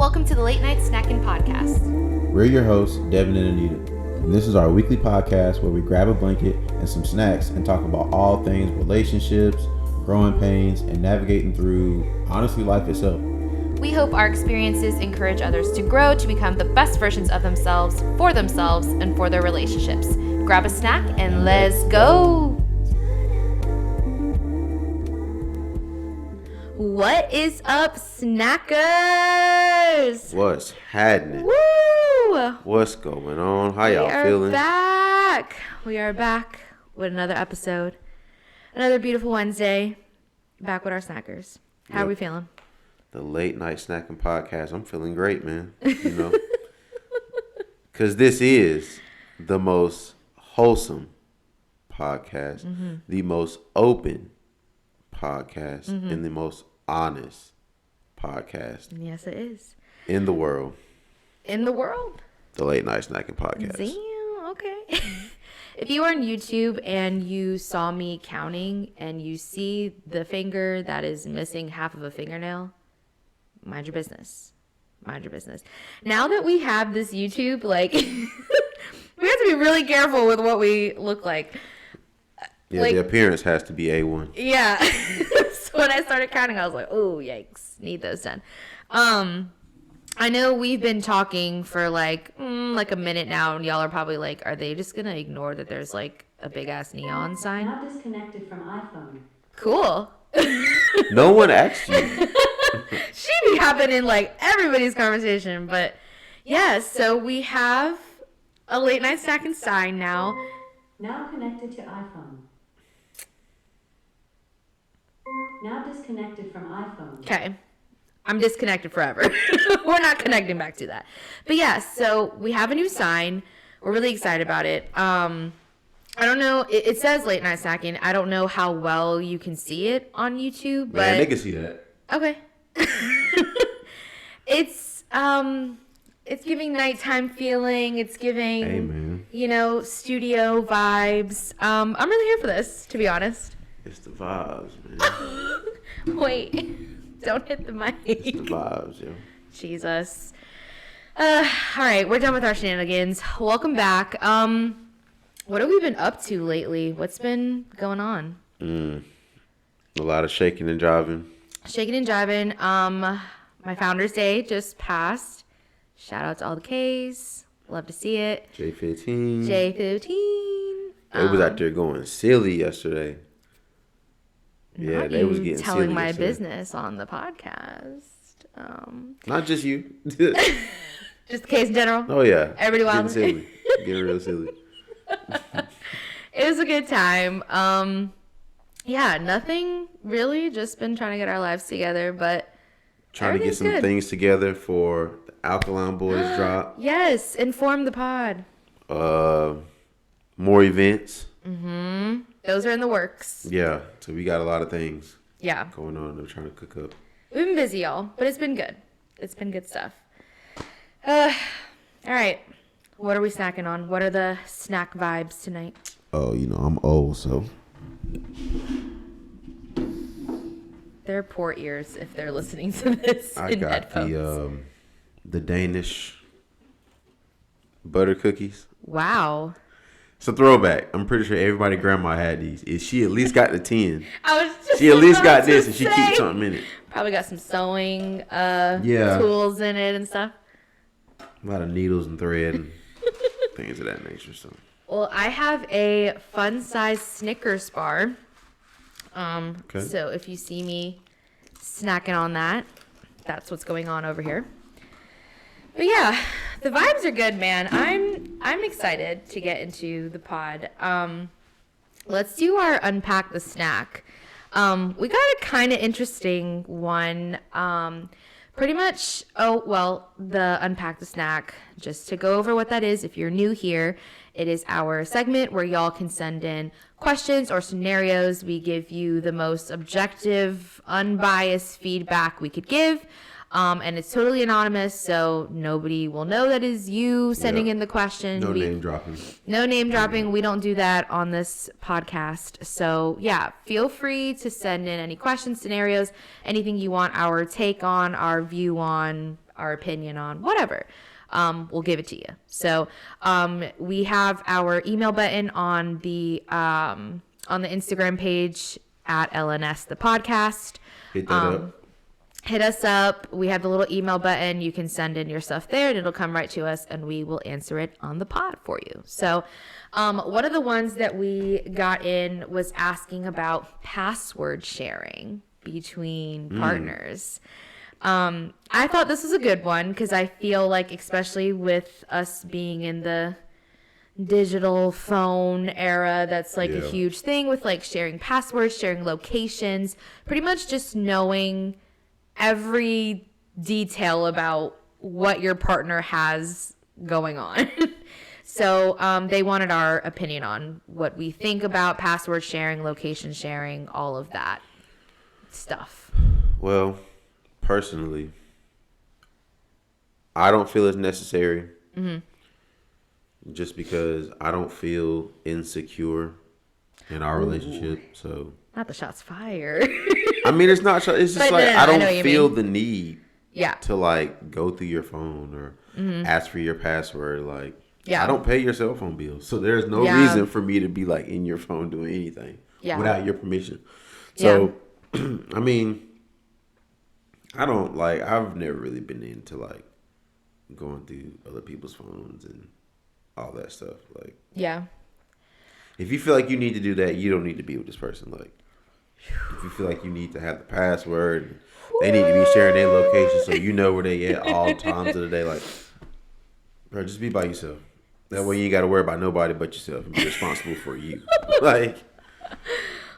welcome to the Late Night Snacking Podcast. We're your hosts, Devin and Anita, and this is our weekly podcast where we grab a blanket and some snacks and talk about all things relationships, growing pains, and navigating through, honestly, life itself. We hope our experiences encourage others to grow to become the best versions of themselves, and for their relationships. Grab a snack and let's go! What is up, snackers? What's happening? Woo! What's going on? How y'all feeling? We are back with another episode. Another beautiful Wednesday. Back with our snackers. How are we feeling? The Late Night Snacking Podcast. I'm feeling great, man. You know, because this is the most wholesome podcast, the most open podcast, and the most honest podcast. Yes, it is. In the world. In the world? The Late Night Snacking Podcast. Damn, okay. If you are on YouTube and you saw me counting and you see the finger that is missing half of a fingernail, mind your business. Mind your business. Now that we have this YouTube, like, we have to be really careful with what we look like. Yeah, like, the appearance has to be A1. Yeah. So when I started counting, I was like, oh, yikes. Need those done. I know we've been talking for like a minute now, and y'all are probably like, are they just going to ignore that there's like a big-ass neon sign? Not disconnected from iPhone. Cool. No one asked you. She be happening in like everybody's conversation. But yeah, so we have a late night snacking sign now. Now connected to iPhone. Now disconnected from iPhone. Okay. I'm disconnected forever. We're not connecting back to that. But yeah, so we have a new sign. We're really excited about it. I don't know. It says late night snacking. I don't know how well you can see it on YouTube. But Man, they can see that. Okay. It's giving nighttime feeling. It's giving, Hey, man. you know, studio vibes. I'm really here for this, to be honest. It's the vibes, man. Wait, don't hit the mic. It's the vibes, yo. Jesus. All right, we're done with our shenanigans. Welcome back. What have we been up to lately? What's been going on? A lot of shaking and driving. Shaking and driving. My Founders Day just passed. Shout out to all the K's. Love to see it. J15. J15. They was out there going silly yesterday. Yeah, they was getting telling silly my yesterday. business on the podcast. Not just you. Just the case in general. Oh yeah. Everybody wild. Getting silly. Getting real silly. It was a good time. Yeah, nothing really. Just been trying to get our lives together, but Trying to get some things together for the Alkaline Boys drop. Yes, inform the pod. More events. Those are in the works. Yeah, so we got a lot of things Yeah. going on. They're trying to cook up. We've been busy, y'all, but it's been good. It's been good stuff. All right. What are we snacking on? What are the snack vibes tonight? Oh, you know, I'm old, so. They're poor ears if they're listening to this I in got headphones. the Danish butter cookies. Wow. It's a throwback. I'm pretty sure everybody grandma had these. She at least got the 10. I was just She at least about got this to and she say. keeps something in it. Probably got some sewing Yeah. tools in it and stuff. A lot of needles and thread and things of that nature. So. Well, I have a fun-sized Snickers bar. Okay. So if you see me snacking on that, that's what's going on over here. But yeah, the vibes are good, man. I'm excited to get into the pod. Let's do our unpack the snack. We got a kind of interesting one. Pretty much, the unpack the snack, just to go over what that is. If you're new here, it is our segment where y'all can send in questions or scenarios. We give you the most objective, unbiased feedback we could give. And it's totally anonymous, so nobody will know that is you sending in the question. No name dropping. No name dropping. We don't do that on this podcast. So, yeah, feel free to send in any questions, scenarios, anything you want our take on, our view on, our opinion on whatever, we'll give it to you. So we have our email button on the Instagram page at lnsthepodcast. Hit that up. Hit us up. We have the little email button. You can send in your stuff there and it'll come right to us and we will answer it on the pod for you. So one of the ones that we got in was asking about password sharing between partners. I thought this was a good one because I feel like, especially with us being in the digital phone era, that's like a huge thing with like sharing passwords, sharing locations, pretty much just knowing every detail about what your partner has going on. So they wanted our opinion on what we think about password sharing, location sharing, all of that stuff. Well, personally, I don't feel it's necessary. Just because I don't feel insecure in our relationship. So not the shots fired. I mean, it's not. It's just like I don't feel the need. Yeah. To like go through your phone or ask for your password. Like, yeah. I don't pay your cell phone bill, so there's no reason for me to be like in your phone doing anything without your permission. So, I mean, I don't like. I've never really been into like going through other people's phones and all that stuff. Like, if you feel like you need to do that, you don't need to be with this person. Like, if you feel like you need to have the password, they need to be sharing their location so you know where they at all times of the day. Like, bro, just be by yourself. That way you ain't got to worry about nobody but yourself and be responsible for you. Like,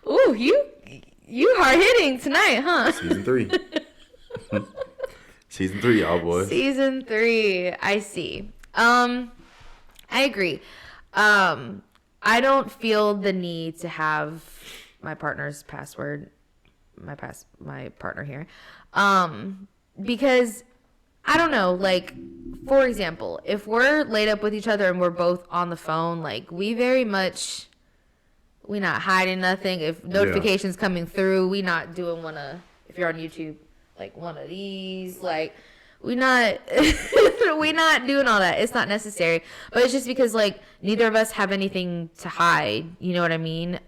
ooh, you hard hitting tonight, huh? Season 3. Season 3, y'all boys. Season 3. I see. I agree. I don't feel the need to have my partner's password, my partner here, because I don't know, like, for example, if we're laid up with each other and we're both on the phone, like, we not hiding nothing. If notifications coming through, we not doing if you're on YouTube, like one of these, like, we not doing all that. It's not necessary. But it's just because like neither of us have anything to hide. You know what I mean?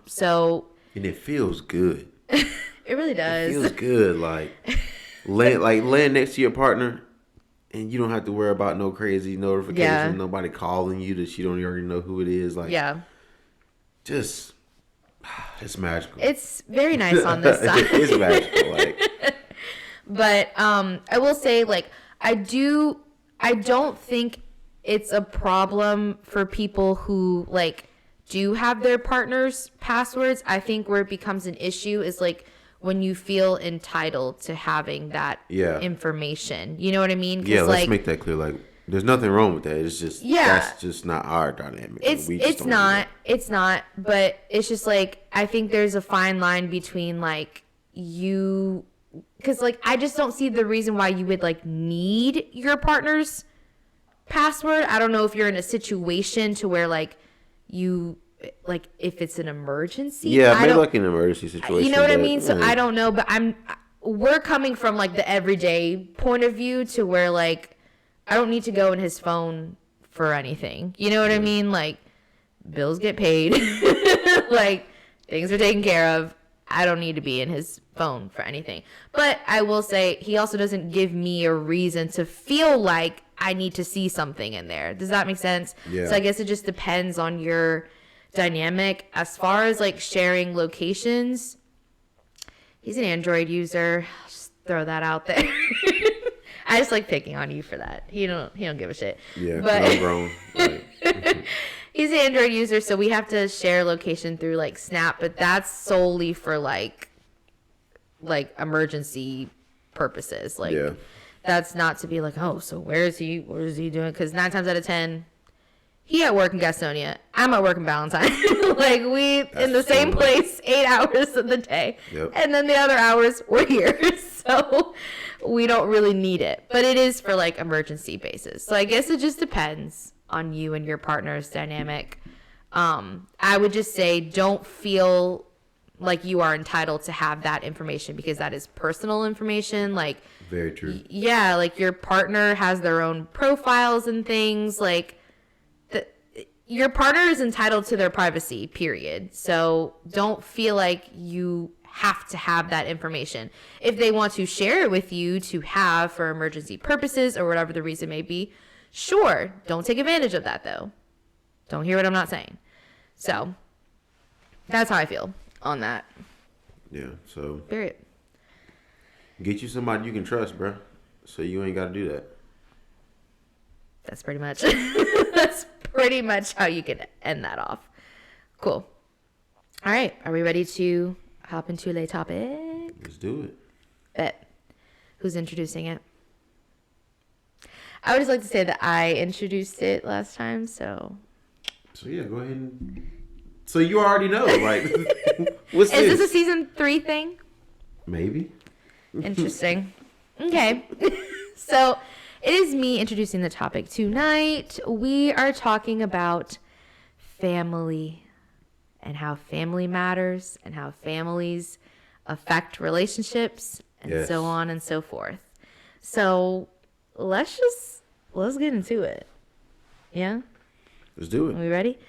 So. And it feels good. It really does. It feels good. Like laying next to your partner, and you don't have to worry about no crazy notifications. Nobody calling you that you don't already know who it is. Like, just it's magical. It's very nice on this side. It's magical. Like. But I will say, like, I don't think it's a problem for people who, like, do have their partner's passwords. I think where it becomes an issue is, like, when you feel entitled to having that information. You know what I mean? Yeah, let's make that clear. Like, there's nothing wrong with that. It's just, that's just not our dynamic. It's not. But it's just, like, I think there's a fine line between, like, you... Because, like, I just don't see the reason why you would, like, need your partner's password. I don't know if you're in a situation to where, like, you, like, if it's an emergency. Yeah, maybe like an emergency situation. You know what I mean? So I don't know, but we're coming from, like, the everyday point of view to where, like, I don't need to go in his phone for anything. You know what I mean? Like, bills get paid. Like, things are taken care of. I don't need to be in his phone for anything. But I will say he also doesn't give me a reason to feel like I need to see something in there. Does that make sense? Yeah. So I guess it just depends on your dynamic. As far as like sharing locations, he's an Android user. I'll just throw that out there. I just like picking on you for that. He don't give a shit. Yeah, but I'm grown. Like, he's an Android user, so we have to share location through like Snap, but that's solely for like emergency purposes. Like that's not to be like, oh, so where is he? What is he doing? Because 9 times out of 10, he at work in Gastonia. I'm at work in Valentine. Like that's in the same place 8 hours of the day, and then the other hours we're here. So we don't really need it, but it is for like emergency basis. So I guess it just depends on you and your partner's dynamic. I would just say don't feel like you are entitled to have that information because that is personal information. Like, very true. Yeah, like your partner has their own profiles and things. Like, your partner is entitled to their privacy, period. So don't feel like you have to have that information. If they want to share it with you to have for emergency purposes or whatever the reason may be, sure. Don't take advantage of that, though. Don't hear what I'm not saying. So that's how I feel on that. Yeah, so. Period. Get you somebody you can trust, bro. So you ain't got to do that. That's pretty much that's pretty much how you can end that off. Cool. All right. Are we ready to hop into the topic? Let's do it. Bet. Who's introducing it? I would just like to say that I introduced it last time, so. So yeah, go ahead and. So you already know, like, what's Is this a season 3 thing? Maybe. Interesting. Okay. So it is me introducing the topic tonight. We are talking about family and how family matters and how families affect relationships and so on and so forth. So let's get into it. Yeah? Let's do it. Are we ready?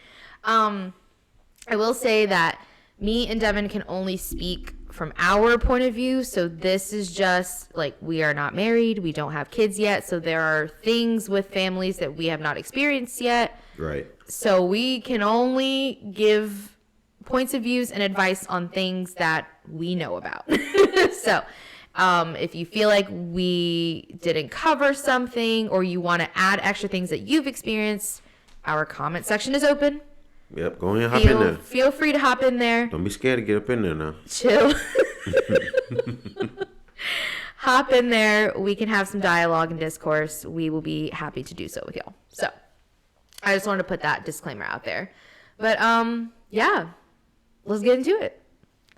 I will say that me and Devin can only speak from our point of view. So this is just like, we are not married. We don't have kids yet. So there are things with families that we have not experienced yet. Right. So we can only give points of views and advice on things that we know about. So if you feel like we didn't cover something or you want to add extra things that you've experienced, our comment section is open. Yep, go ahead and hop in there. Feel free to hop in there. Don't be scared to get up in there now. Chill. Hop in there. We can have some dialogue and discourse. We will be happy to do so with y'all. So I just wanted to put that disclaimer out there. But yeah, let's get into it.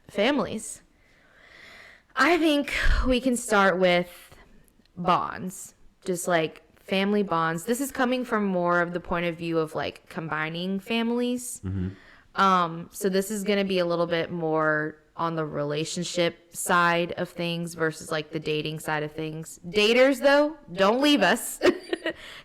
Families. I think we can start with bonds. Just like family bonds. This is coming from more of the point of view of like combining families. Mm-hmm. So this is going to be a little bit more on the relationship side of things versus like the dating side of things. Daters though, don't leave us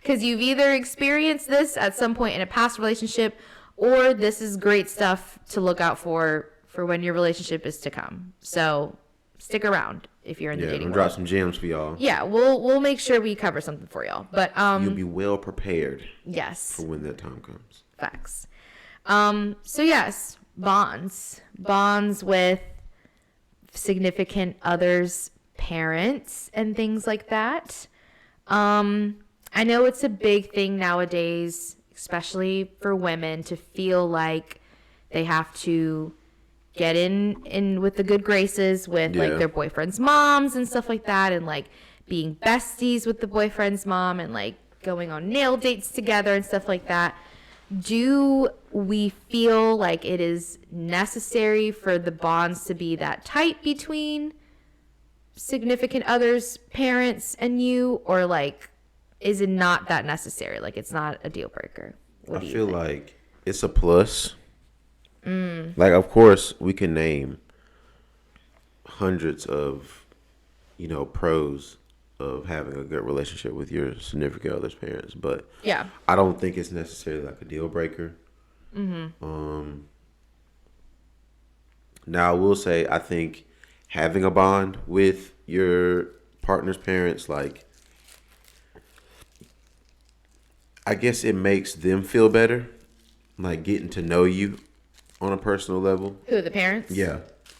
because you've either experienced this at some point in a past relationship or this is great stuff to look out for when your relationship is to come. So stick around if you're in the dating world. Drop some gems for y'all. Yeah, we'll make sure we cover something for y'all. But you'll be well prepared. Yes. For when that time comes. Facts. So yes, bonds with significant others, parents, and things like that. I know it's a big thing nowadays, especially for women, to feel like they have to get in with the good graces with like their boyfriend's moms and stuff like that, and like being besties with the boyfriend's mom and like going on nail dates together and stuff like that. Do we feel like it is necessary for the bonds to be that tight between significant others, parents, and you, or like is it not that necessary? Like it's not a deal breaker? What do you think? Like it's a plus. Like, of course, we can name hundreds of, pros of having a good relationship with your significant other's parents, but yeah, I don't think it's necessarily like a deal breaker. Mm-hmm. Now, I will say, I think having a bond with your partner's parents, like, I guess it makes them feel better, like getting to know you on a personal level. Who, the parents? Yeah.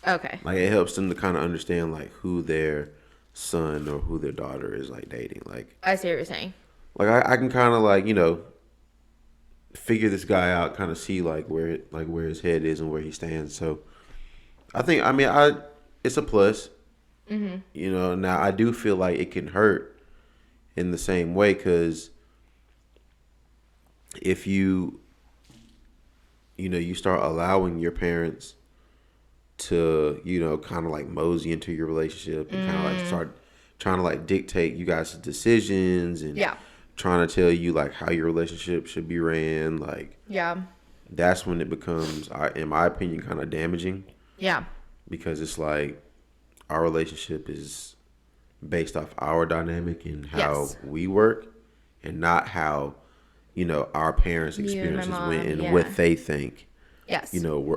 Okay. Like it helps them to kind of understand like who their son or who their daughter is like dating. Like I see what you're saying. Like I can kind of like figure this guy out, kind of see like where his head is and where he stands. So I think it's a plus. Mm-hmm. Now I do feel like it can hurt in the same way because if you start allowing your parents to, kind of like mosey into your relationship and kind of like start trying to like dictate you guys' decisions and trying to tell you like how your relationship should be ran. Like, that's when it becomes, in my opinion, kind of damaging. Yeah. because it's like our relationship is based off our dynamic and how we work, and not how, our parents' experiences went and what they think,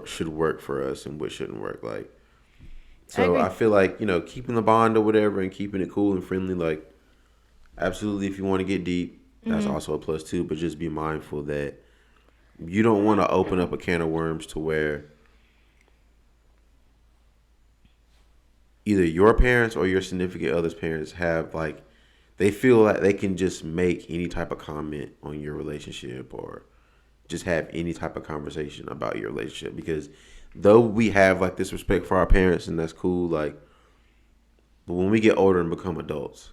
should work for us and what shouldn't work. Like, so I feel like, keeping the bond or whatever and keeping it cool and friendly, like, absolutely, if you want to get deep, that's also a plus too. But just be mindful that you don't want to open up a can of worms to where either your parents or your significant other's parents have, like, they feel like they can just make any type of comment on your relationship or just have any type of conversation about your relationship. Because though we have, like, this respect for our parents and that's cool, like, but when we get older and become adults,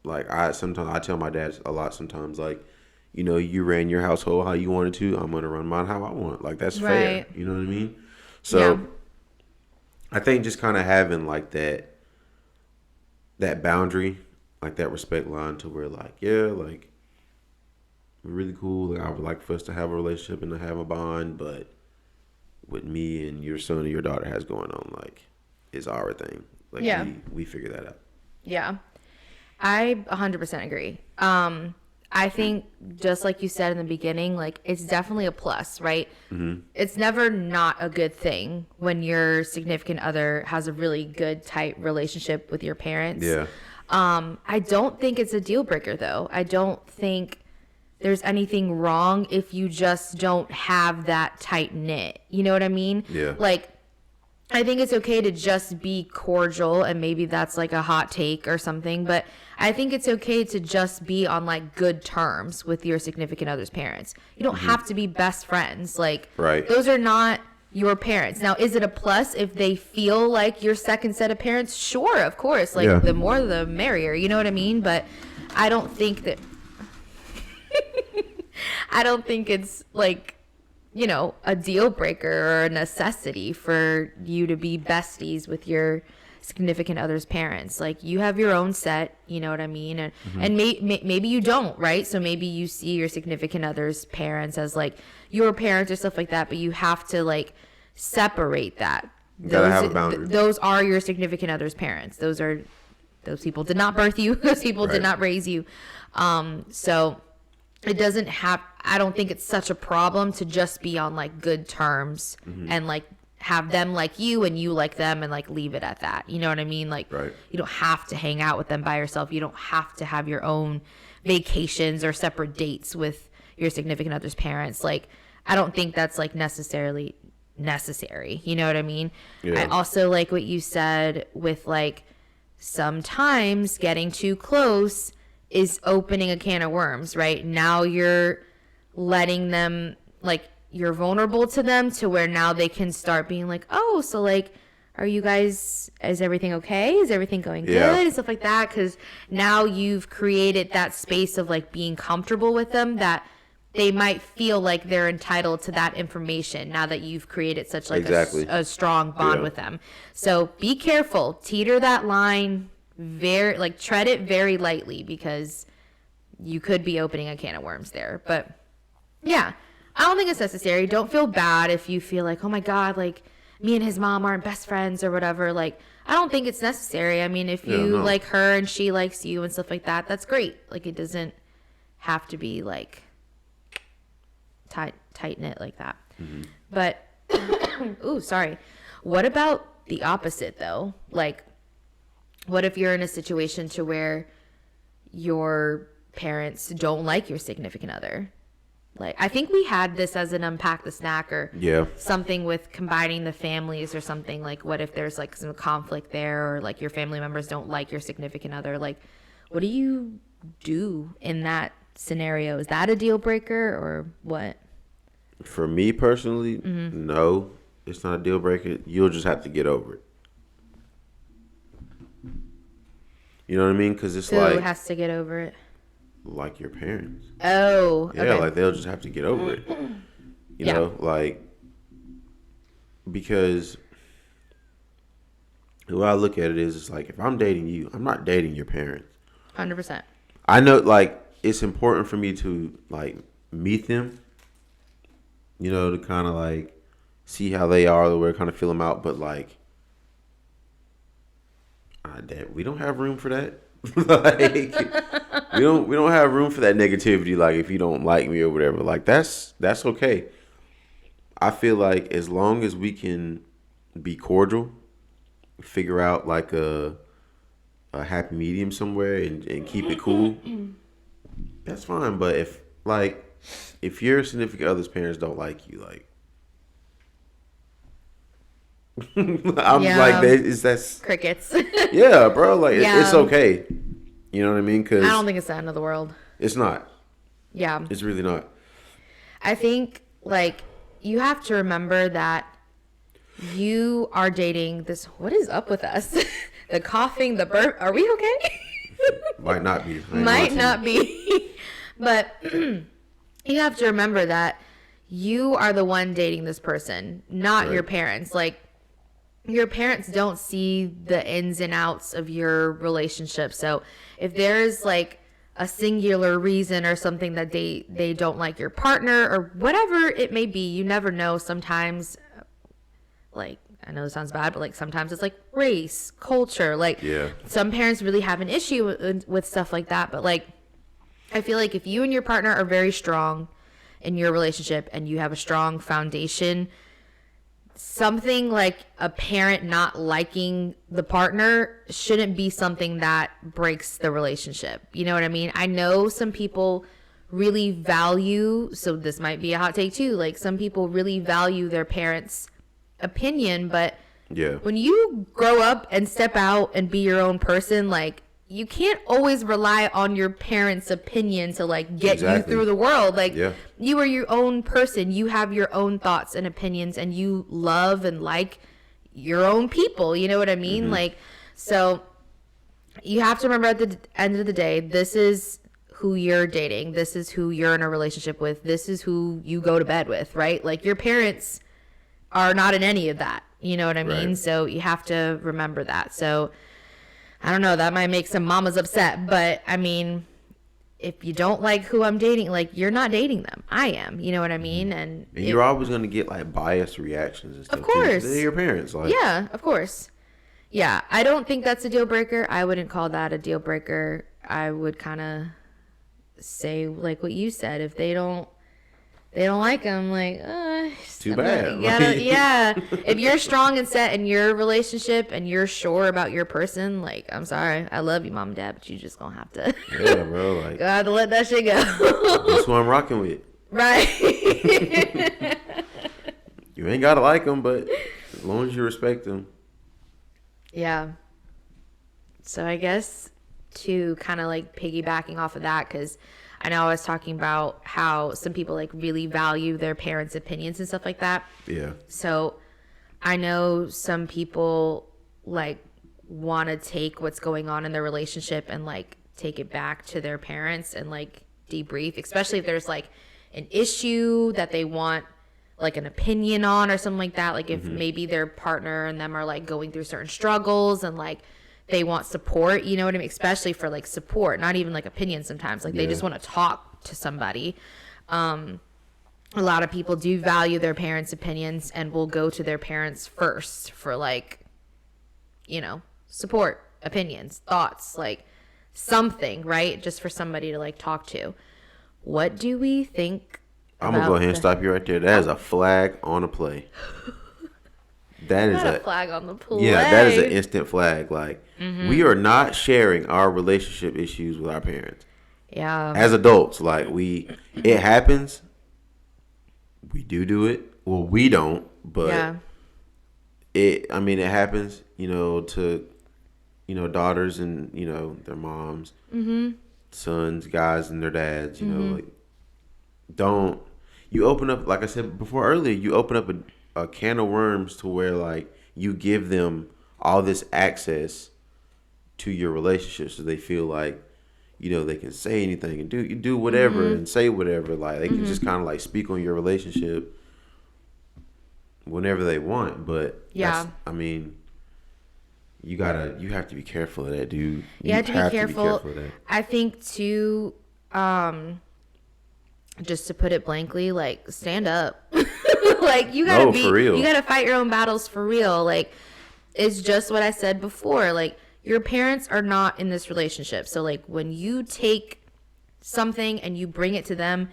like, I tell my dad a lot sometimes, like, you ran your household how you wanted to, I'm going to run mine how I want. Like, that's fair. You know what I mean? So I think just kind of having, like, that boundary, like that respect line to where, like, like, we're really cool. Like, I would like for us to have a relationship and to have a bond, but what me and your son or your daughter has going on, like, is our thing. Like, we figure that out. Yeah. I 100% agree. I think just like you said in the beginning, like, it's definitely a plus, right? Mm-hmm. It's never not a good thing when your significant other has a really good, tight relationship with your parents. Yeah. I don't think it's a deal breaker, though. I don't think there's anything wrong if you just don't have that tight knit. You know what I mean? Yeah. Like, I think it's okay to just be cordial, and maybe that's like a hot take or something, but I think it's okay to just be on, like, good terms with your significant other's parents. You don't have to be best friends. Like, those are not your parents. Now, is it a plus if they feel like your second set of parents? Sure, of course. Like, the more the merrier, you know what I mean? But I don't think that I don't think it's, like, a deal breaker or a necessity for you to be besties with your significant other's parents. Like, you have your own set, you know what I mean? And maybe you don't, right? So maybe you see your significant other's parents as, like, your parents or stuff like that, but you have to, like, separate that. You gotta have a boundary. Those are your significant other's parents. Those people did not birth you. Those people did not raise you. So it doesn't have, I don't think it's such a problem to just be on, like, good terms and, like, have them like you and you like them and, like, leave it at that. You know what I mean? Like, you don't have to hang out with them by yourself. You don't have to have your own vacations or separate dates with your significant other's parents. Like, I don't think that's, like, necessarily necessary. You know what I mean? I also like what you said with, like, sometimes getting too close is opening a can of worms, right? Now you're letting them, like, you're vulnerable to them to where now they can start being like, oh, so, like, is everything okay? Is everything going good? And stuff like that. Because now you've created that space of, like, being comfortable with them that they might feel like they're entitled to that information now that you've created such, like, a strong bond with them. So be careful. Teeter that line tread it very lightly, because you could be opening a can of worms there. But yeah, I don't think it's necessary. Don't feel bad if you feel like, oh my God, like, me and his mom aren't best friends or whatever. Like, I don't think it's necessary. I mean, if you like her and she likes you and stuff like that, that's great. Like, it doesn't have to be, like, tight knit like that. But ooh, sorry. What about the opposite, though? Like, what if you're in a situation to where your parents don't like your significant other? Like, I think we had this as an Unpack the Snack or something with combining the families or something. Like, what if there's, like, some conflict there, or, like, your family members don't like your significant other? Like, what do you do in that scenario? Is that a deal breaker or what? For me personally, no, it's not a deal breaker. You'll just have to get over it. You know what I mean? Because it's like, who has to get over it? Like your parents. Oh, yeah, okay. Like, they'll just have to get over it. You know, like, because the way I look at it is, it's like, if I'm dating you, I'm not dating your parents. 100%. I know, like, it's important for me to, like, meet them, you know, to kind of, like, see how they are, or kind of feel them out. But like, we don't have room for that. Like, we don't have room for that negativity. Like, if you don't like me or whatever, like that's okay. I feel like as long as we can be cordial, figure out like a happy medium somewhere and keep it cool, that's fine. But if your significant other's parents don't like you, like, I'm like, that's crickets. Yeah, bro. Like, Yeah. it's okay. You know what I mean? Because I don't think it's the end of the world. it's not. Yeah. It's really not. I think, like, you have to remember that you are dating this. What is up with us? The coughing, the burp. Are we okay? Might not be. Might not be. But you have to remember that you are the one dating this person, not Right. your parents. Like, your parents don't see the ins and outs of your relationship. So if there's like a singular reason or something that they don't like your partner or whatever it may be, you never know. Sometimes, like, I know it sounds bad, but like sometimes it's like race, culture. Like, Yeah. some parents really have an issue with stuff like that. But like, I feel like if you and your partner are very strong in your relationship and you have a strong foundation, something like a parent not liking the partner shouldn't be something that breaks the relationship. You know what I mean? I know some people really value, so this might be a hot take too, like some people really value their parents' opinion, but Yeah. when you grow up and step out and be your own person, like, you can't always rely on your parents' opinion to like get Exactly. you through the world. Like, Yeah. you are your own person. You have your own thoughts and opinions, and you love and like your own people. You know what I mean? Mm-hmm. Like, so you have to remember at the end of the day, this is who you're dating. This is who you're in a relationship with. This is who you go to bed with, right? Like, your parents are not in any of that. You know what I mean? Right. So you have to remember that. So I don't know, that might make some mamas upset, but I mean, if you don't like who I'm dating, like, you're not dating them. I am. You know what I mean? And you're always gonna get like biased reactions and stuff. Of course. They're your parents. Like, yeah, of course. Yeah, I don't think that's a deal breaker. I wouldn't call that a deal breaker. I would kind of say like what you said. If they don't like them, like, Too bad. Yeah. If you're strong and set in your relationship and you're sure about your person, like, I'm sorry, I love you, mom and dad, but you just gonna have to Yeah, bro. Like, gotta have to let that shit go. that's who I'm rocking with. Right. You ain't gotta like them, but as long as you respect them. Yeah. So I guess to kind of like piggybacking off of that, because I know I was talking about how some people like really value their parents' opinions and stuff like that. Yeah. So I know some people like want to take what's going on in their relationship and like take it back to their parents and like debrief, especially if there's like an issue that they want like an opinion on or something like that. Like if maybe their partner and them are like going through certain struggles and like they want support, you know what I mean? Especially for like support, not even like opinions sometimes. Like they just want to talk to somebody. A lot of people do value their parents' opinions and will go to their parents first for like, you know, support, opinions, thoughts, like something, right? Just for somebody to like talk to. What do we think? I'm gonna go ahead and stop you right there. That is a flag on a play. That is Not a flag on the play. Yeah, that is an instant flag. Like, we are not sharing our relationship issues with our parents. Yeah. As adults, like, it happens. We do it. Well, we don't, but Yeah. it happens, to, daughters and, their moms, sons, guys and their dads, like, don't, you open up, like I said before earlier, you open up a can of worms to where like you give them all this access to your relationship, so they feel like they can say anything and do whatever and say whatever, like they can just kind of like speak on your relationship whenever they want. But Yeah. you have to be careful of that, dude. You have to be careful. of that. I think too, just to put it blankly, like, stand up. Like, you gotta for real. You gotta fight your own battles for real. Like, it's just what I said before. Like, your parents are not in this relationship. So, like, when you take something and you bring it to them,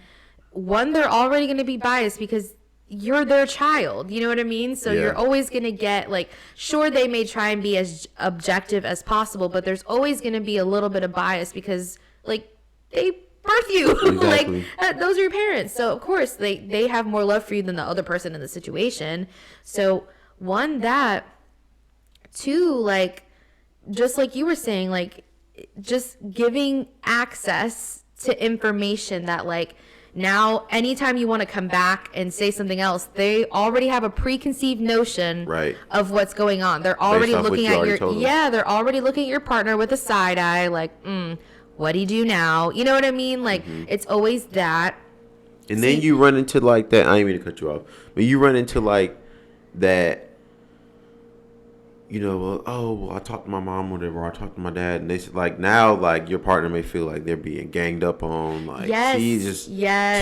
one, they're already going to be biased because you're their child. You know what I mean? So you're always going to get, like, sure, they may try and be as objective as possible, but there's always going to be a little bit of bias because, like, they birth you. Exactly. Like, those are your parents. So, of course, they have more love for you than the other person in the situation. So, one, that. Two, like, just like you were saying, like, just giving access to information that, like, now anytime you want to come back and say something else, they already have a preconceived notion of what's going on. They're already looking at they're already looking at your partner with a side eye, like, what do you do now? You know what I mean? Like, it's always that. And then you run into, like, that, I didn't mean to cut you off, but you run into, like, that, you know, I talked to my mom or whatever, or I talked to my dad, and they said, like, now, like, your partner may feel like they're being ganged up on, like, she's just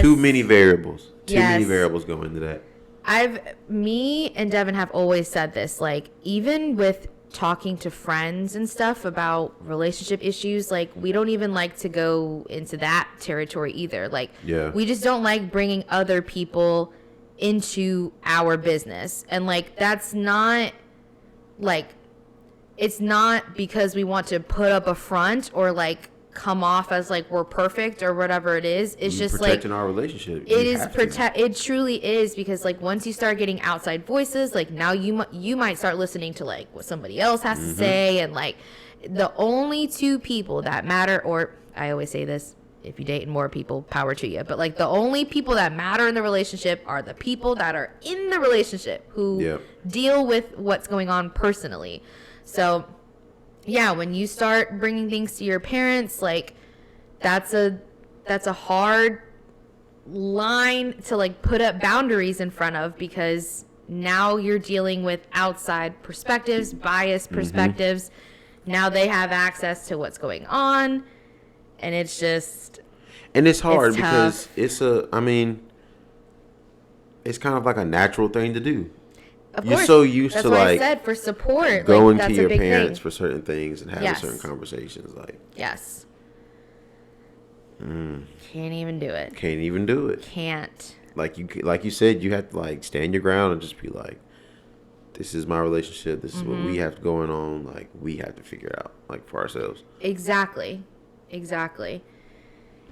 too many variables. Too many variables go into that. Me and Devin have always said this, like, even with talking to friends and stuff about relationship issues, like, we don't even like to go into that territory either. Like, we just don't like bringing other people into our business. And, like, that's not... like, it's not because we want to put up a front or, like, come off as, like, we're perfect or whatever it is. It's just protecting like our relationship. It truly is, because, like, once you start getting outside voices, like, now you might start listening to, like, what somebody else has to say, and, like, the only two people that matter, or I always say this, if you date more people, power to you. But, like, the only people that matter in the relationship are the people that are in the relationship who deal with what's going on personally. So, yeah, when you start bringing things to your parents, like, that's a hard line to, like, put up boundaries in front of, because now you're dealing with outside perspectives, biased perspectives. Now they have access to what's going on. And it's just... And it's hard because it's it's kind of like a natural thing to do. Of You're course. so used that's to, what like, I said, for support. Going like, to your parents thing. for certain things and having certain conversations. Like, yes. Can't even do it. Can't even do it. Can't. Like you said, you have to, like, stand your ground and just be like, this is my relationship. This is what we have going on. Like, we have to figure out, like, for ourselves. Exactly.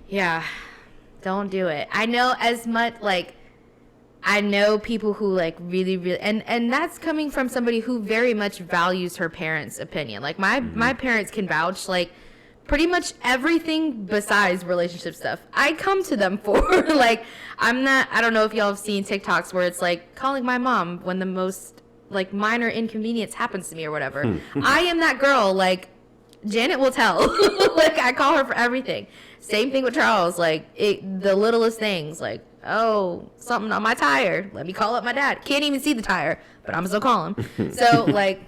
Yeah. Don't do it. I know as much, like, I know people who, like, really, really, and that's coming from somebody who very much values her parents' opinion. Like, my parents can vouch, like, pretty much everything besides relationship stuff, I come to them for. Like, I don't know if y'all have seen TikToks where it's, like, calling my mom when the most, like, minor inconvenience happens to me or whatever. I am that girl, like, Janet will tell. Like, I call her for everything. Same thing with Charles. Like, the littlest things. Like, oh, something on my tire. Let me call up my dad. Can't even see the tire, but I'm still call him. So, like,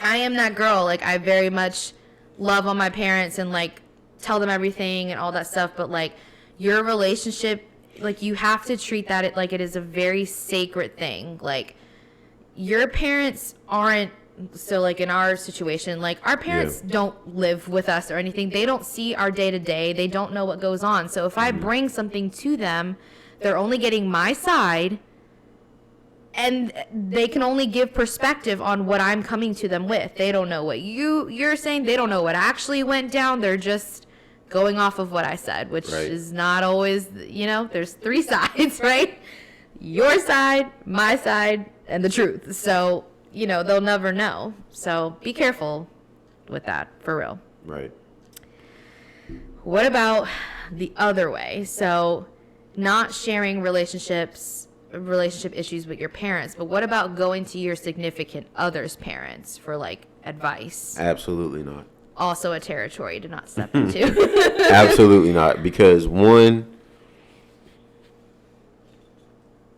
I am that girl. Like, I very much love on my parents and, like, tell them everything and all that stuff. But, like, your relationship, like, you have to treat that like it is a very sacred thing. Like, your parents aren't... So, like, in our situation, like, our parents don't live with us or anything. They don't see our day-to-day. They don't know what goes on. So if I bring something to them, they're only getting my side, and they can only give perspective on what I'm coming to them with. They don't know what you're saying. They don't know what actually went down. They're just going off of what I said, which is not always, you know, there's three sides, right? Your side, my side, and the truth. So... you know, they'll never know. So be careful with that, for real. Right. What about the other way? So not sharing relationship issues with your parents, but what about going to your significant other's parents for, like, advice? Absolutely not. Also a territory to not step into. Absolutely not. Because, one,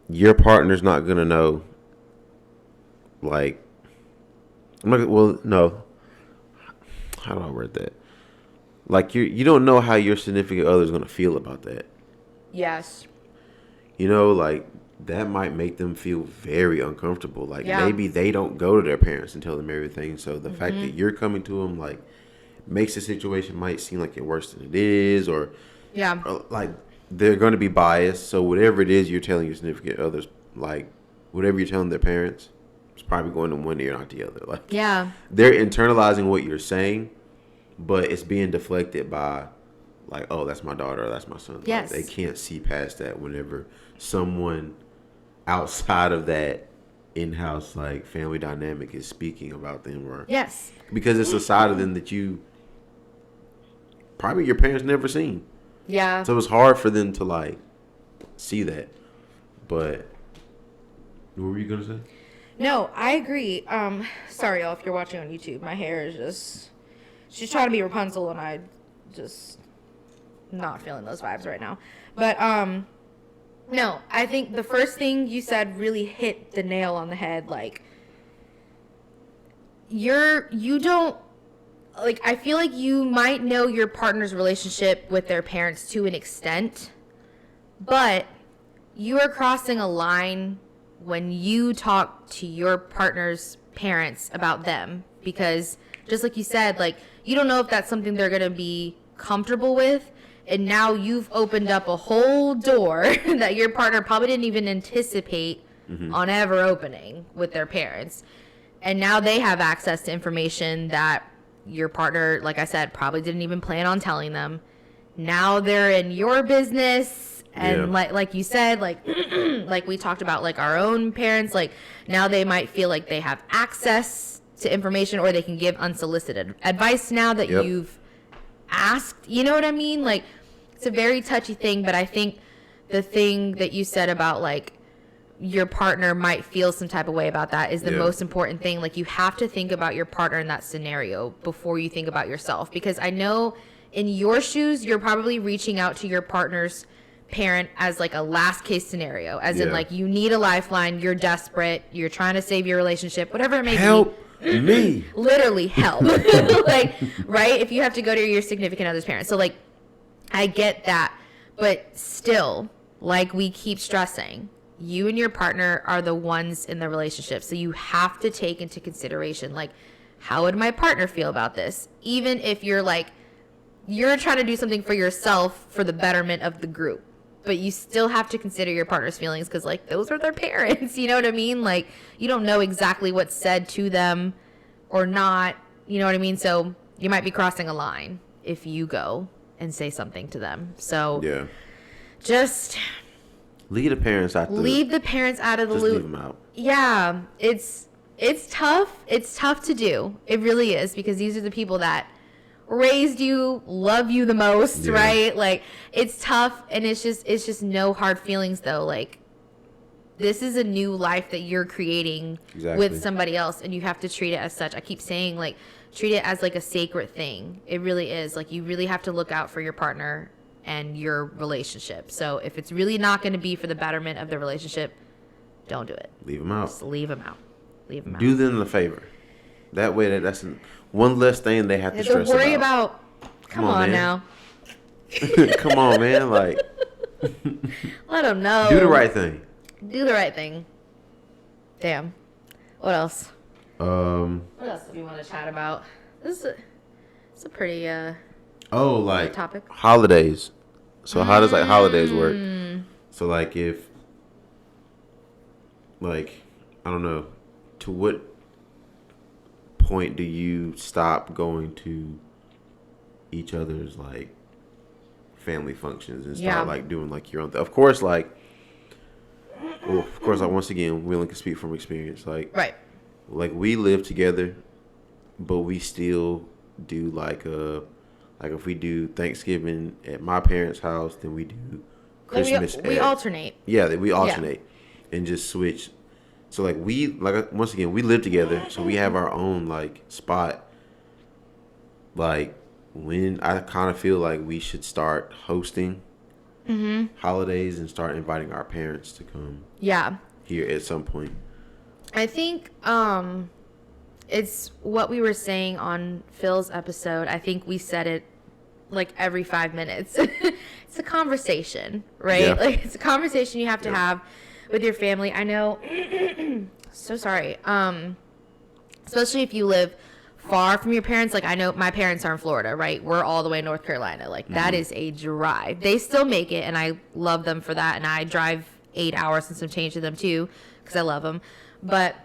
your partner's not going to know. Like, no. How do I word that? Like, you don't know how your significant other is going to feel about that. Yes. You know, like, that might make them feel very uncomfortable. Like Yeah. maybe they don't go to their parents and tell them everything. So the fact that you're coming to them, like, makes the situation might seem like it's worse than it is, or Yeah. like they're going to be biased. So whatever it is you're telling your significant others, like whatever you're telling their parents, it's probably going in one ear, not the other. Like, Yeah. they're internalizing what you're saying, but it's being deflected by, like, oh, that's my daughter, or that's my son. Yes. Like, they can't see past that whenever someone outside of that in-house, like, family dynamic is speaking about them, or Yes. because it's a side of them that you probably your parents never seen. Yeah. So it's hard for them to, like, see that. But what were you gonna say? No, I agree. Sorry, y'all, if you're watching on YouTube, my hair is just, she's trying to be Rapunzel, and I just not feeling those vibes right now. But, no, I think the first thing you said really hit the nail on the head. Like, you don't, like, I feel like you might know your partner's relationship with their parents to an extent, but you are crossing a line when you talk to your partner's parents about them, because just like you said, like, you don't know if that's something they're going to be comfortable with. And now you've opened up a whole door that your partner probably didn't even anticipate on ever opening with their parents. And now they have access to information that your partner, like I said, probably didn't even plan on telling them. Now they're in your business. And like you said, like like we talked about, like our own parents, like now they might feel like they have access to information, or they can give unsolicited advice now that you've asked. You know what I mean? Like, it's a very touchy thing, but I think the thing that you said about, like, your partner might feel some type of way about that is the most important thing. Like, you have to think about your partner in that scenario before you think about yourself, because I know in your shoes, you're probably reaching out to your partner's parent as, like, a last case scenario, as in, like, you need a lifeline, you're desperate, you're trying to save your relationship, whatever it may Help me. Literally help. Like, right? If you have to go to your significant other's parents. So, like, I get that, but still, like we keep stressing, you and your partner are the ones in the relationship. So you have to take into consideration, like, how would my partner feel about this? Even if you're like, you're trying to do something for yourself for the betterment of the group, but you still have to consider your partner's feelings, because, like, those are their parents. You know what I mean? Like, you don't know exactly what's said to them or not. You know what I mean? So you might be crossing a line if you go and say something to them. So just leave the parents out. Leave the parents out of the just loop. Leave them out. Yeah, it's tough. It's tough to do. It really is, because these are the people that raised you, love you the most, right? Like, it's tough, and it's just no hard feelings though. Like, this is a new life that you're creating with somebody else, and you have to treat it as such. I keep saying, like, treat it as, like, a sacred thing. It really is. Like, you really have to look out for your partner and your relationship. So if it's really not going to be for the betterment of the relationship, don't do it. Leave them out. Just leave them out. Leave them out. Do them a favor. That way, that's one less thing they have to stress about. Worry about. Come on now. Come on, man. Like, let them know. do the right thing. Do the right thing. Damn. What else? What else do we want to chat about? This is a pretty like topic. Holidays. So how does, like, holidays work? So, like, if, like, I don't know, to what point do you stop going to each other's, like, family functions and start like doing, like, your own thing? Of course, like, once again, we only can speak from experience. Like, like, we live together, but we still do, like if we do Thanksgiving at my parents' house, then we do Christmas. We alternate. Yeah, we alternate and just switch. So, like, once again, we live together, so we have our own, like, spot. Like, when I kind of feel like we should start hosting holidays and start inviting our parents to come here at some point. I think it's what we were saying on Phil's episode. I think we said it like every 5 minutes. It's a conversation, right? Like, it's a conversation you have to have with your family. I know. So sorry. Especially if you live far from your parents. Like, I know my parents are in Florida, right? We're all the way in North Carolina. Like, that is a drive. They still make it, and I love them for that. And I drive 8 hours and some change to them too, because I love them. But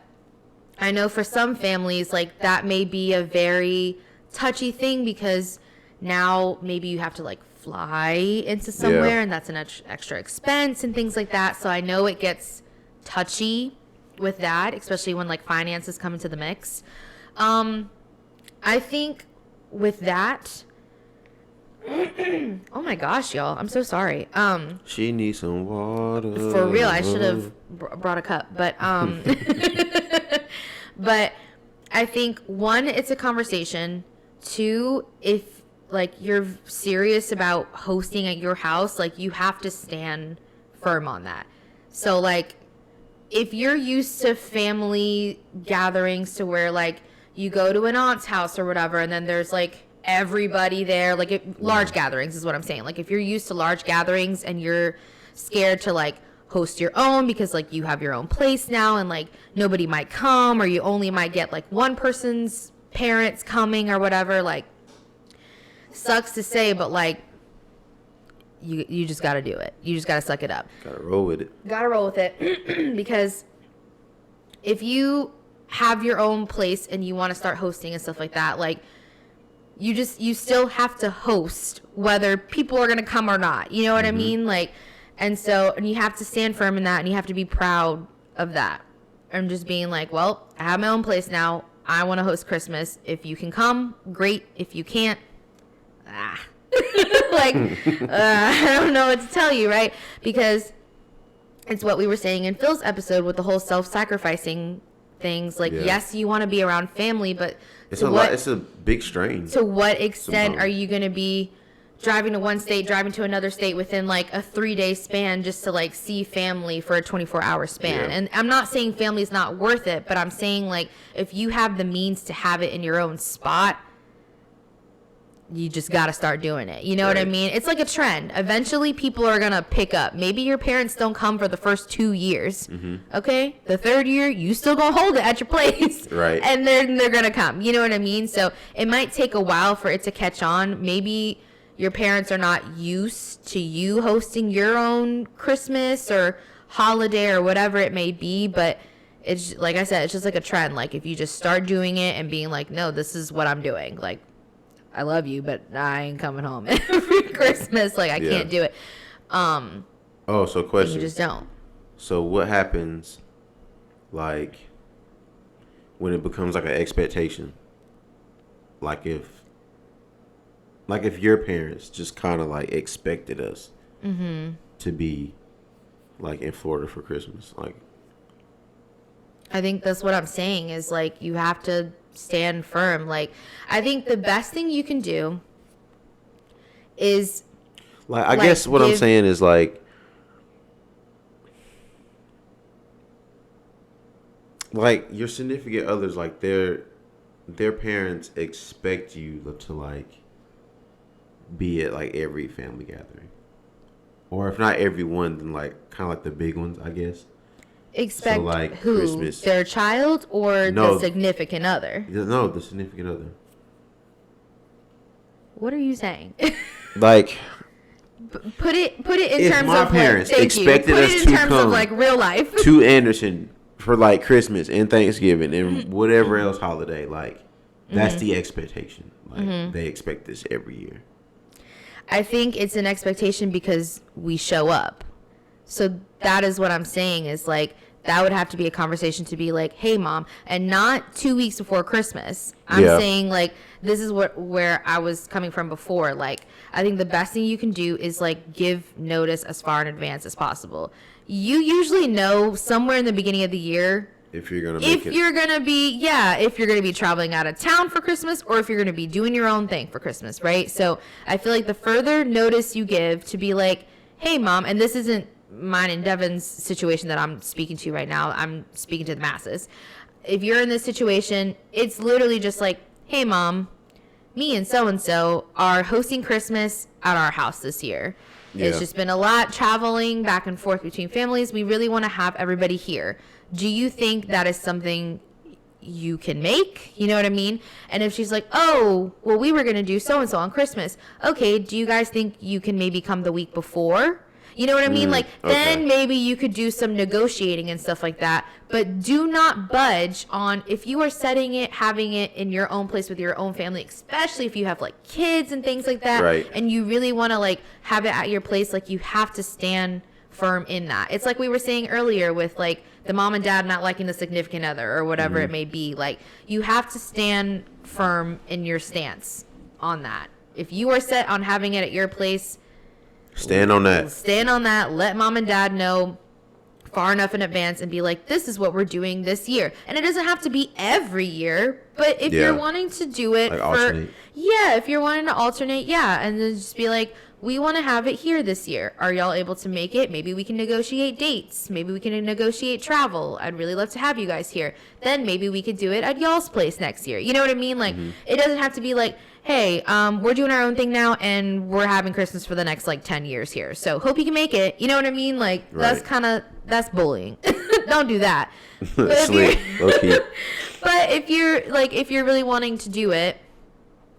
I know for some families, like, that may be a very touchy thing, because now maybe you have to like fly into somewhere, and that's an extra expense and things like that. So I know it gets touchy with that, especially when like finances come into the mix. I think with that, oh my gosh, y'all, I'm so sorry. She needs some water. For real, I should have brought a cup, but but I think, one, it's a conversation. Two, if like you're serious about hosting at your house, like you have to stand firm on that. So like, if you're used to family gatherings to where like you go to an aunt's house or whatever, and then there's like everybody there, like large gatherings is what I'm saying. Like if you're used to large gatherings and you're scared to like host your own because like you have your own place now and like nobody might come, or you only might get like one person's parents coming or whatever, like sucks to say, but like you just got to do it. You just got to suck it up. Gotta roll with it. Because if you have your own place and you want to start hosting and stuff like that, like you still have to host whether people are going to come or not. You know what I mean? Like, and you have to stand firm in that, and you have to be proud of that. And just being like, well, I have my own place now. I want to host Christmas. If you can come, great. If you can't, like, I don't know what to tell you, right? Because it's what we were saying in Phil's episode with the whole self-sacrificing things. Like, yes, you want to be around family, but it's a lot. It's a big strain. To what extent are you going to be driving to one state, driving to another state within like a 3-day span just to like see family for a 24-hour span? And I'm not saying family's not worth it, but I'm saying like if you have the means to have it in your own spot, you just got to start doing it. You know what I mean? It's like a trend. Eventually people are going to pick up. Maybe your parents don't come for the first 2 years. Okay? The third year, you still going to hold it at your place. Right. And they're going to come. You know what I mean? So it might take a while for it to catch on. Maybe your parents are not used to you hosting your own Christmas or holiday or whatever it may be, but it's like I said, it's just like a trend. Like if you just start doing it and being like, no, this is what I'm doing. Like, I love you, but I ain't coming home every Christmas. Like I can't do it. So question. You just don't. So what happens, like, when it becomes like an expectation? Like if your parents just kind of like expected us to be like in Florida for Christmas, like. I think that's what I'm saying is like you have to stand firm. Like I think the best thing you can do is like I guess what I'm saying is like your significant others, like their parents expect you to like be at like every family gathering, or if not every one, then like kind of like the big ones, I guess. Expect so like who? Christmas. Their child or the significant other? No, the significant other. What are you saying? Like, put it in terms my of parents like, expected put us it in to terms come of like real life to Anderson for like Christmas and Thanksgiving and whatever else holiday, like that's the expectation. Like they expect this every year. I think it's an expectation because we show up. So that is what I'm saying is like that would have to be a conversation to be like, hey mom, and not 2 weeks before Christmas. I'm saying like this is where I was coming from before. Like I think the best thing you can do is like give notice as far in advance as possible. You usually know somewhere in the beginning of the year if you're gonna be traveling out of town for Christmas or if you're gonna be doing your own thing for Christmas, right? So I feel like the further notice you give to be like, hey mom, and this isn't mine and Devin's situation that I'm speaking to right now. I'm speaking to the masses. If you're in this situation, it's literally just like, hey mom, me and so are hosting Christmas at our house this year. Yeah. It's just been a lot traveling back and forth between families. We really want to have everybody here. Do you think that is something you can make? You know what I mean? And if she's like, oh, well, we were going to do so-and-so on Christmas. Okay, do you guys think you can maybe come the week before? You know what I mean? Like, then maybe you could do some negotiating and stuff like that. But do not budge on, if you are setting it, having it in your own place with your own family, especially if you have like kids and things like that. Right. And you really want to like have it at your place. Like, you have to stand firm in that. It's like we were saying earlier with like the mom and dad not liking the significant other or whatever it may be. Like, you have to stand firm in your stance on that. If you are set on having it at your place, stand on that. Stand on that. Let mom and dad know far enough in advance and be like, this is what we're doing this year. And it doesn't have to be every year, but if you're wanting to do it like alternate. if you're wanting to alternate, and then just be like, we want to have it here this year. Are y'all able to make it? Maybe we can negotiate dates. Maybe we can negotiate travel. I'd really love to have you guys here. Then maybe we could do it at y'all's place next year. You know what I mean? Like, it doesn't have to be like, hey, we're doing our own thing now and we're having Christmas for the next like 10 years here. So hope you can make it. You know what I mean? Like, that's bullying. Don't do that. But if you're really wanting to do it,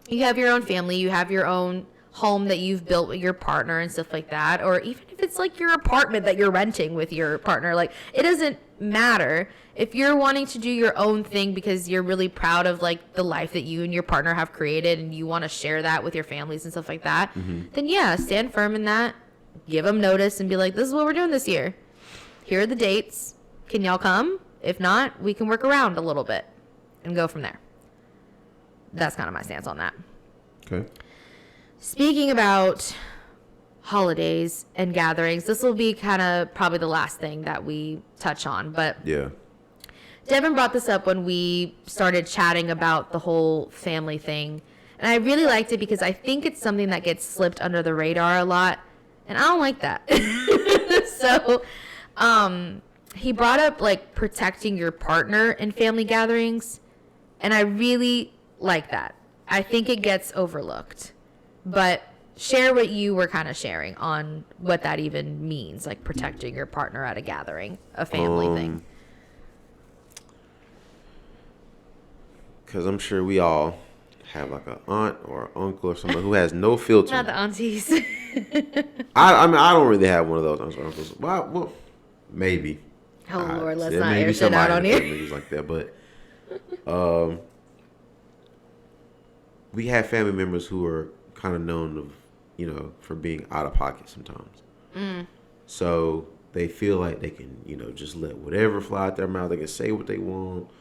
you have your own family, you have your own home that you've built with your partner and stuff like that, or even if it's like your apartment that you're renting with your partner, like, it doesn't matter. If you're wanting to do your own thing because you're really proud of like the life that you and your partner have created and you want to share that with your families and stuff like that, then stand firm in that. Give them notice and be like, this is what we're doing this year. Here are the dates. Can y'all come? If not, we can work around a little bit and go from there. That's kind of my stance on that. Okay. Speaking about holidays and gatherings, this will be kind of probably the last thing that we touch on, but Devin brought this up when we started chatting about the whole family thing, and I really liked it because I think it's something that gets slipped under the radar a lot, and I don't like that. So he brought up like protecting your partner in family gatherings, and I really like that. I think it gets overlooked. But share what you were kind of sharing on what that even means, like protecting your partner at a gathering, a family thing. Because I'm sure we all have like an aunt or uncle or someone who has no filter. Not the aunties. I mean, I don't really have one of those aunts or uncles. Well, maybe. Oh, Lord, let's not air shit out on here. Like that, but we have family members who are kind of known of, for being out of pocket sometimes. So they feel like they can, just let whatever fly out their mouth. They can say what they want,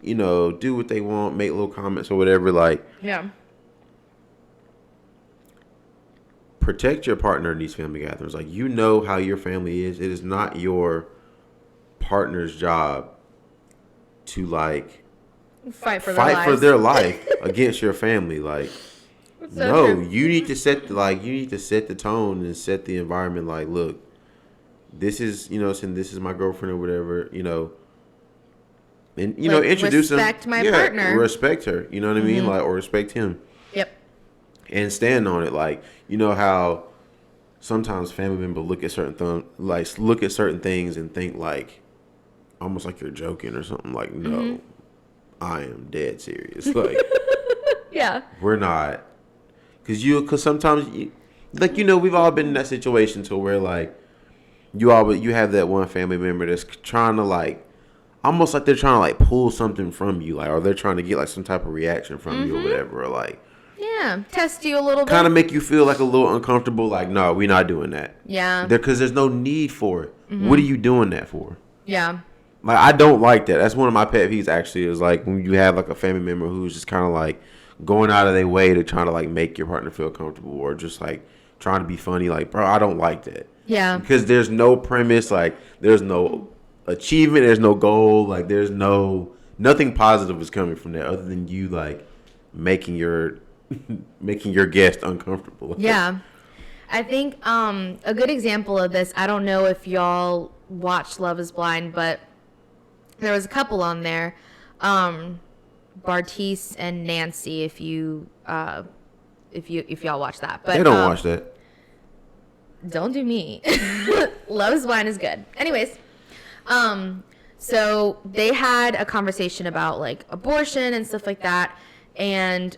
do what they want, make little comments or whatever. Like, protect your partner in these family gatherings. Like, how your family is. It is not your partner's job to like fight for their life against your family. Like, so you need to set the tone and set the environment. Like, look, this is this is my girlfriend or whatever, and like, introduce respect my partner, respect her, you know what I mean, like, or respect him. Yep. And stand on it. Like, how sometimes family members look at certain things and think like almost like you're joking or something. Like, no, I am dead serious. Like, we're not. Because sometimes, we've all been in that situation to where, like, you have that one family member that's trying to, like, almost like they're trying to, like, pull something from you, like, or they're trying to get, like, some type of reaction from you or whatever, or, like, test you a little bit. Kind of make you feel, like, a little uncomfortable, like, no, we're not doing that. Yeah. Because there's no need for it. What are you doing that for? Yeah. Like, I don't like that. That's one of my pet peeves, actually, is, like, when you have, like, a family member who's just kind of, like, going out of their way to try to like make your partner feel comfortable or just like trying to be funny. Like, bro, I don't like that. Yeah. Because there's no premise, like there's no achievement, there's no goal, like there's nothing positive is coming from that other than you like making your guest uncomfortable. Yeah. I think a good example of this, I don't know if y'all watched Love is Blind, but there was a couple on there. Bartice and Nancy, if y'all watch that. But They don't watch that. Don't do me. Love is Blind is good. Anyways, so they had a conversation about like abortion and stuff like that, and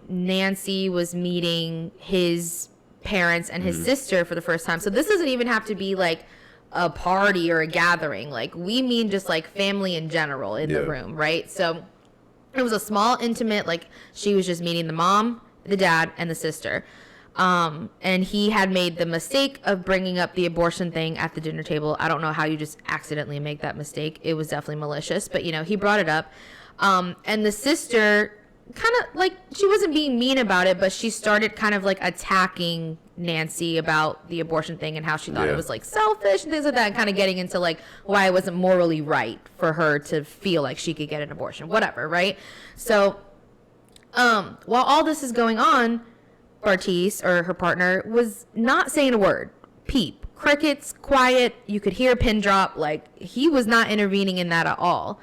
Nancy was meeting his parents and his sister for the first time. So this doesn't even have to be like a party or a gathering. Like, we mean just like family in general in the room, right? So it was a small, intimate, like, she was just meeting the mom, the dad, and the sister. And he had made the mistake of bringing up the abortion thing at the dinner table. I don't know how you just accidentally make that mistake. It was definitely malicious, but, you know, he brought it up. And the sister kind of, like, she wasn't being mean about it, but she started kind of, like, attacking Nancy about the abortion thing and how she thought it was, like, selfish and things like that, and kind of getting into, like, why it wasn't morally right for her to feel like she could get an abortion, whatever, right? So, while all this is going on, Bartice, or her partner, was not saying a word. Peep. Crickets, quiet. You could hear a pin drop. Like, he was not intervening in that at all.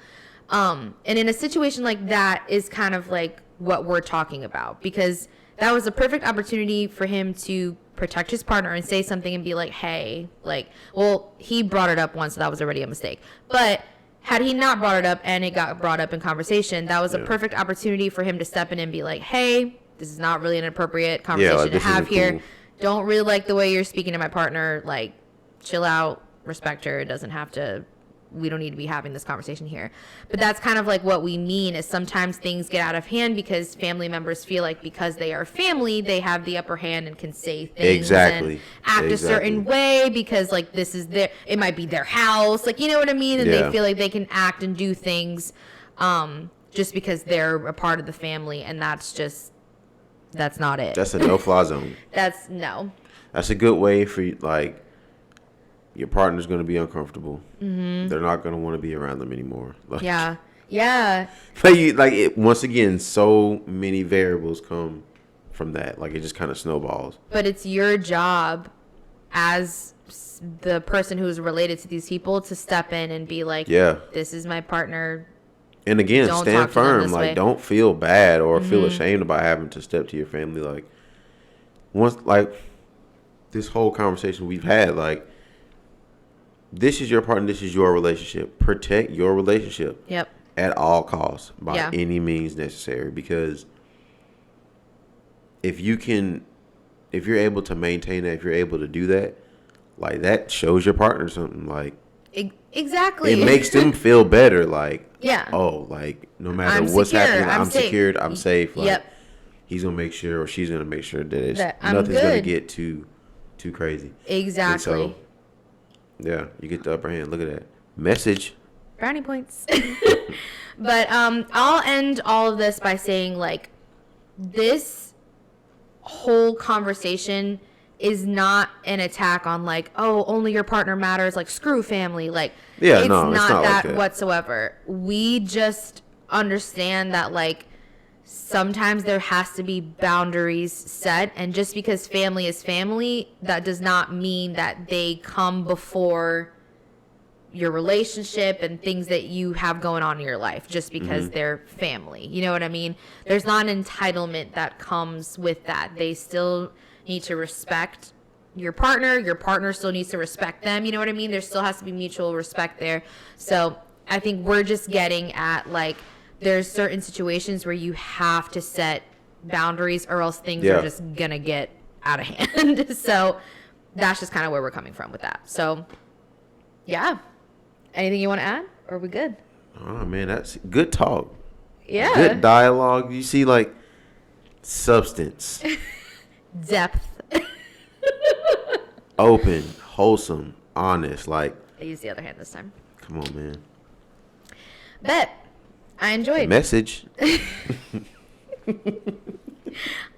And in a situation like that is kind of like what we're talking about, because that was a perfect opportunity for him to protect his partner and say something and be like, hey, like, well, he brought it up once, so that was already a mistake. But had he not brought it up and it got brought up in conversation, that was a perfect opportunity for him to step in and be like, hey, this is not really an appropriate conversation to have here. Cool. Don't really like the way you're speaking to my partner. Like, chill out, respect her. It doesn't have to, we don't need to be having this conversation here. But that's kind of like what we mean, is sometimes things get out of hand because family members feel like because they are family, they have the upper hand and can say things and act a certain way because, like, this is their, it might be their house. Like, you know what I mean? And they feel like they can act and do things just because they're a part of the family, and that's not it. That's a no-fly zone. That's no. That's a good way for, like, your partner's going to be uncomfortable. Mm-hmm. They're not going to want to be around them anymore. Like, yeah. Once again, so many variables come from that. Like, it just kind of snowballs. But it's your job as the person who's related to these people to step in and be like, this is my partner. And again, stand firm. Like, don't feel bad or feel ashamed about having to step to your family. Like, once, like, this whole conversation we've had, like, this is your partner, this is your relationship. Protect your relationship at all costs by any means necessary. Because if you're able to maintain that, if you're able to do that, like, that shows your partner something. Like, exactly. It makes them feel better. Like, oh, like, no matter what's happening, I'm secured, I'm safe. Like, he's going to make sure, or she's going to make sure that nothing's going to get too crazy. Exactly. And so, yeah, you get the upper hand. Look at that. Message. Brownie points. But I'll end all of this by saying, like, this whole conversation is not an attack on, like, oh, only your partner matters, like, screw family. Like, it's not that like whatsoever. We just understand that, like, sometimes there has to be boundaries set, and just because family is family, that does not mean that they come before your relationship and things that you have going on in your life just because they're family. You know what I mean? There's not an entitlement that comes with that. They still need to respect your partner still needs to respect them. You know what I mean? There still has to be mutual respect there. So I think we're just getting at, like, there's certain situations where you have to set boundaries or else things are just going to get out of hand. So that's just kind of where we're coming from with that. So, yeah. Anything you want to add? Or are we good? Oh, man, that's good talk. Yeah. Good dialogue. You see, like, substance. Depth. Open, wholesome, honest. Like, I used the other hand this time. Come on, man. Bet. I enjoyed. Message.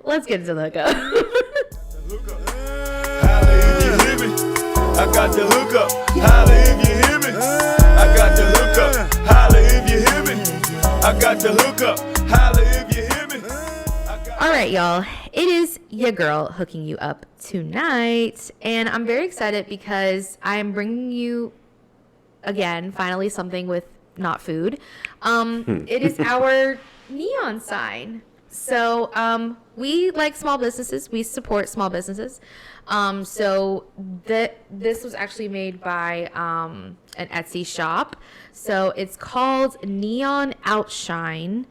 Let's get into the hookup. Holla if you hear me. I got the hookup. Holla if you hear me. I got the hookup. Holla if you hear me. I got the hookup. Holla if you hear me. All right, y'all. It is your girl hooking you up tonight, and I'm very excited because I am bringing you again, finally, something with not food. It is our neon sign. So we like small businesses. We support small businesses. So this was actually made by an Etsy shop. So it's called Neon Outshine.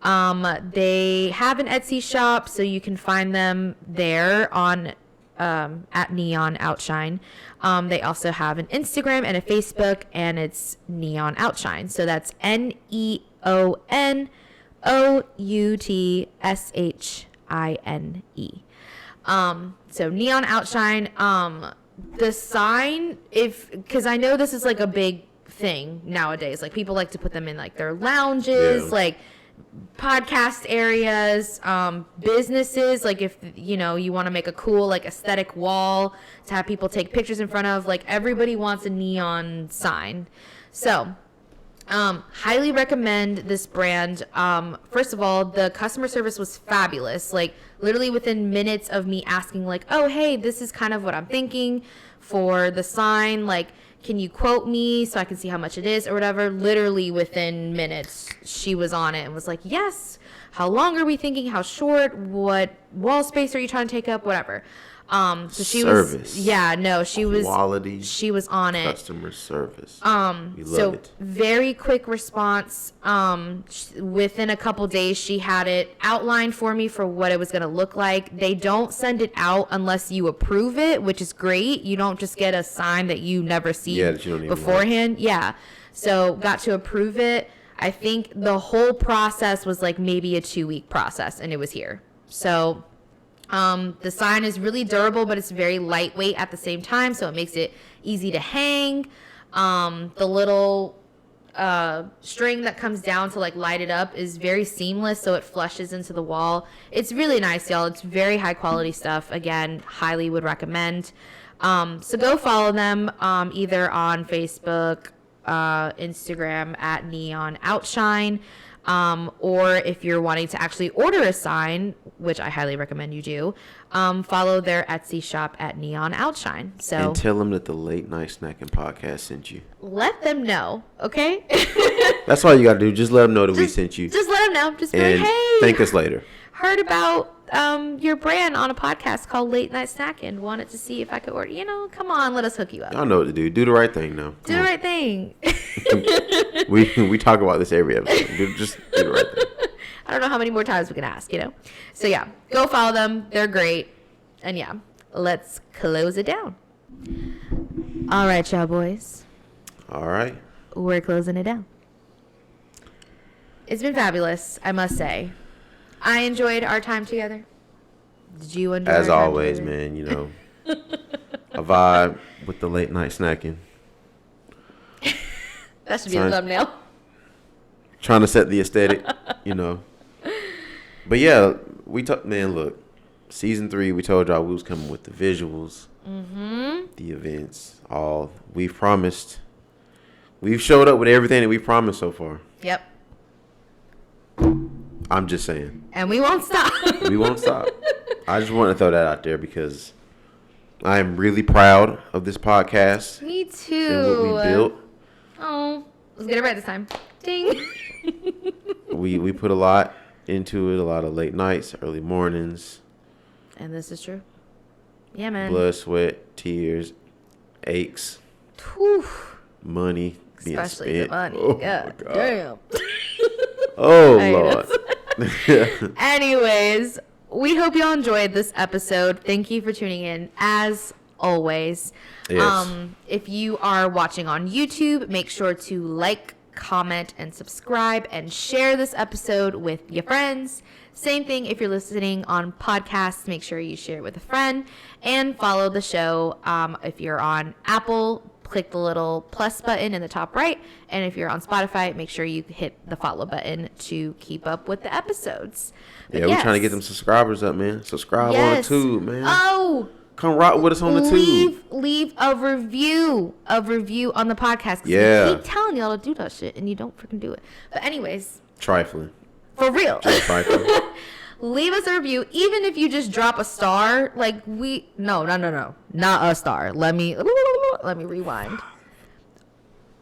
They have an Etsy shop, so you can find them there on at Neon Outshine. They also have an Instagram and a Facebook, and it's Neon Outshine. So that's NEONOUTSHINE. So Neon Outshine. The sign, because I know this is like a big thing nowadays. Like people like to put them in like their lounges, like podcast areas, businesses. Like if you want to make a cool like aesthetic wall to have people take pictures in front of. Like everybody wants a neon sign. So highly recommend this brand. First of all, the customer service was fabulous. Like literally within minutes of me asking like, oh, hey, this is kind of what I'm thinking for the sign. Like, can you quote me so I can see how much it is or whatever? Literally within minutes, she was on it and was like, yes, how long are we thinking? How short? What wall space are you trying to take up? Whatever. So she service. She was quality. She was on it. Customer service. We love it. Very quick response. Within a couple days, she had it outlined for me for what it was going to look like. They don't send it out unless you approve it, which is great. You don't just get a sign that you never see that you don't even beforehand. Like. Yeah. So got to approve it. I think the whole process was like maybe a 2-week process, and it was here. So the sign is really durable, but it's very lightweight at the same time, so it makes it easy to hang. The little string that comes down to like light it up is very seamless, so it flushes into the wall. It's really nice, y'all. It's very high quality stuff. Again, highly would recommend. So go follow them either on Facebook, Instagram at Neon Outshine. Or if you're wanting to actually order a sign, which I highly recommend you do, follow their Etsy shop at Neon Outshine. So and tell them that the Late Night Snacking Podcast sent you. Let them know, okay? That's all you got to do. Just let them know that we sent you. Just let them know. Just be and like, hey, thank us later. Heard about your brand on a podcast called Late Night Snacking. Wanted to see if I could order. Come on, let us hook you up. Y'all know what to do. Do the right thing now. Do the right thing. we talk about this every episode. Just do the right thing. I don't know how many more times we can ask, So yeah, go follow them. They're great. And yeah, let's close it down. All right, y'all boys. All right. We're closing it down. It's been fabulous, I must say. I enjoyed our time together. Did you enjoy As our time always, together? man, a vibe with the late night snacking. That should be the thumbnail. Trying to set the aesthetic, But yeah, look, season 3, we told y'all we was coming with the visuals, the events, all. We've promised. We've showed up with everything that we promised so far. Yep. I'm just saying. And we won't stop. We won't stop. I just want to throw that out there because I am really proud of this podcast. Me too. And what we built. Oh, let's get it right this time. Ding. We put a lot into it, a lot of late nights, early mornings. And this is true. Yeah, man. Blood, sweat, tears, aches, Whew. money being Especially spent. the money. Oh, God my God. damn. Oh, I Lord. Anyways, we hope y'all enjoyed this episode. Thank you for tuning in, as always. Yes. If you are watching on YouTube, make sure to like, comment, and subscribe, and share this episode with your friends. Same thing if you're listening on podcasts, make sure you share it with a friend, and follow the show. If you're on Apple, click the little plus button in the top right, and if you're on Spotify, make sure you hit the follow button to keep up with the episodes. But Yeah, we're trying to get them subscribers up, man. Subscribe on the tube, man. Oh, come rock with us on the tube. Leave a review on the podcast. 'Cause Yeah. we keep telling y'all to do that shit, and you don't freaking do it. But anyways, Trifling. for real. Just trifling. Leave us a review, even if you just drop a star. Like no, not a star. Let me rewind.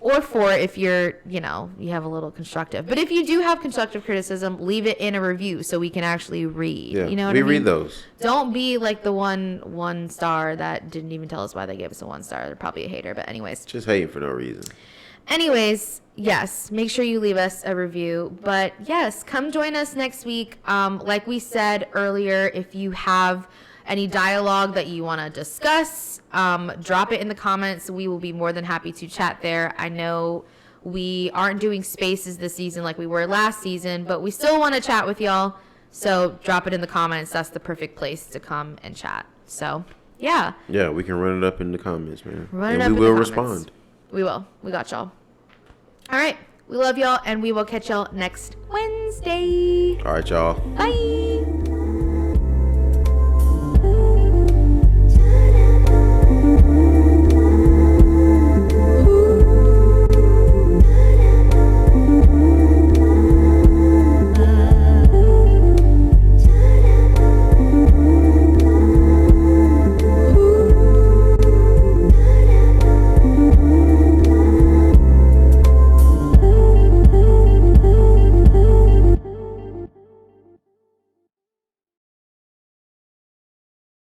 Or 4 if you're, you know, you have a little constructive. But if you do have constructive criticism, leave it in a review so we can actually read. Yeah, You know what we I mean? read those. Don't be like the one star that didn't even tell us why they gave us a 1 star. They're probably a hater, but anyways. Just hating for no reason. Anyways, yes, make sure you leave us a review. But yes, come join us next week. Like we said earlier, if you have any dialogue that you want to discuss, drop it in the comments. We will be more than happy to chat there. I know we aren't doing spaces this season like we were last season, but we still want to chat with y'all. So drop it in the comments. That's the perfect place to come and chat. So, yeah. Yeah, we can run it up in the comments, man. Run it up and in we the will comments. respond. We will. We got y'all. All right. We love y'all, and we will catch y'all next Wednesday. All right, y'all. Bye.